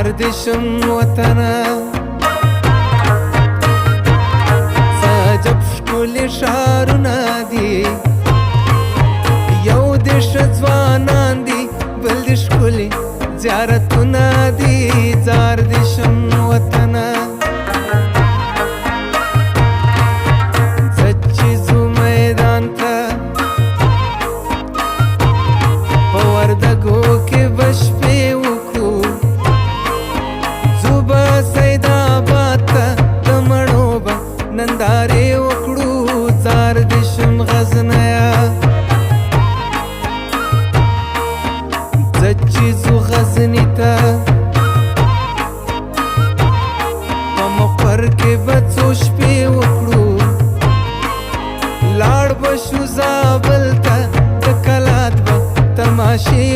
زار دې شم وطنه عجب ښکلي ښارونه دي یو دې ښه ځوانان دي بل دې ښکلي زیارتونه دي زار دې شم وطنه زه چې ځو میدان ته په وردګو کې به شپې وکړو ځو به سیدآباد ته د مڼو به نندارې وکړو زار دې شم غزنیه زه چې ځو غزني ته په مقر کې به څو شپې وکړو لاړ به شو زابل ته د کلات به تماشې